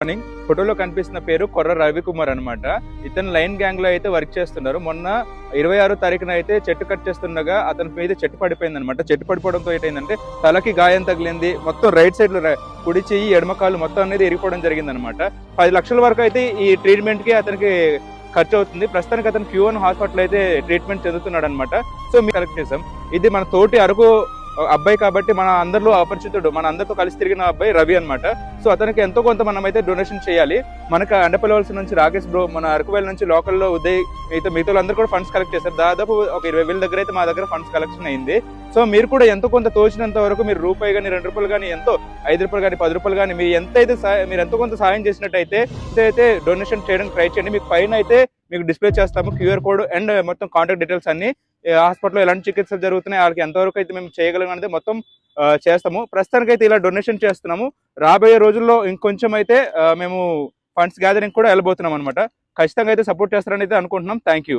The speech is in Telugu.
మార్నింగ్ ఫోటోలో కనిపిస్తున్న పేరు కొర్ర రవికుమార్ అనమాట. ఇతను లైన్ గ్యాంగ్ లో అయితే వర్క్ చేస్తున్నారు. మొన్న 26వ తారీఖున అయితే చెట్టు కట్ చేస్తుండగా అతని మీద చెట్టు పడిపోయింది అనమాట. చెట్టు పడిపోవడంతో ఏంటంటే తలకి గాయం తగిలింది. మొత్తం రైట్ సైడ్ లో కుడి చెయ్యి ఎడమకాలు మొత్తం అనేది ఇరిగిపోవడం జరిగింది అనమాట. 10 లక్షల వరకు అయితే ఈ ట్రీట్మెంట్ కి అతనికి ఖర్చు అవుతుంది. ప్రస్తుతానికి అతను Q1 హాస్పిటల్ అయితే ట్రీట్మెంట్ చెందుతున్నాడు అనమాట. సో మేము కలెక్ట్ చేసాం. ఇది మన తోటి అరకు అబ్బాయి కాబట్టి మన అందరిలో అపరిచితుడు, మన అందరితో కలిసి తిరిగిన అబ్బాయి రవి అనమాట. సో అతనికి ఎంతో కొంత మనం అయితే డొనేషన్ చేయాలి. మనకు అండపల్లి నుంచి రాకేష్ బ్రో, మన అరకువేల నుంచి లోకల్లో ఉదయ్, మిగతా అందరూ కూడా ఫండ్స్ కలెక్ట్ చేశారు. దాదాపు ఒక 20,000 దగ్గర అయితే మా దగ్గర ఫండ్స్ కలెక్షన్ అయింది. సో మీరు కూడా ఎంతో కొంత తోచినంత వరకు మీరు రూపాయి కానీ, 2 రూపాయలు కానీ, ఎంతో 5 రూపాయలు కానీ, 10 రూపాయలు కానీ, మీరు ఎంతో కొంత సాయం చేసినట్టయితే అయితే డొనేషన్ చేయడానికి ట్రై చేయండి. మీకు పైన అయితే మీకు డిస్ప్లే చేస్తాము QR కోడ్ అండ్ మొత్తం కాంటాక్ట్ డీటెయిల్స్ అన్ని. హాస్పిటల్లో ఎలాంటి చికిత్సలు జరుగుతున్నాయి, వాళ్ళకి ఎంతవరకు అయితే మేము చేయగలం అనేది మొత్తం చేస్తాము. ప్రస్తుతానికి అయితే ఇలా డొనేషన్ చేస్తున్నాము. రాబోయే రోజుల్లో ఇంకొంచెం అయితే మేము ఫండ్స్ గ్యాదరింగ్ కూడా వెళ్ళబోతున్నాం అనమాట. ఖచ్చితంగా అయితే సపోర్ట్ చేస్తారని అయితే అనుకుంటున్నాం. Thank you.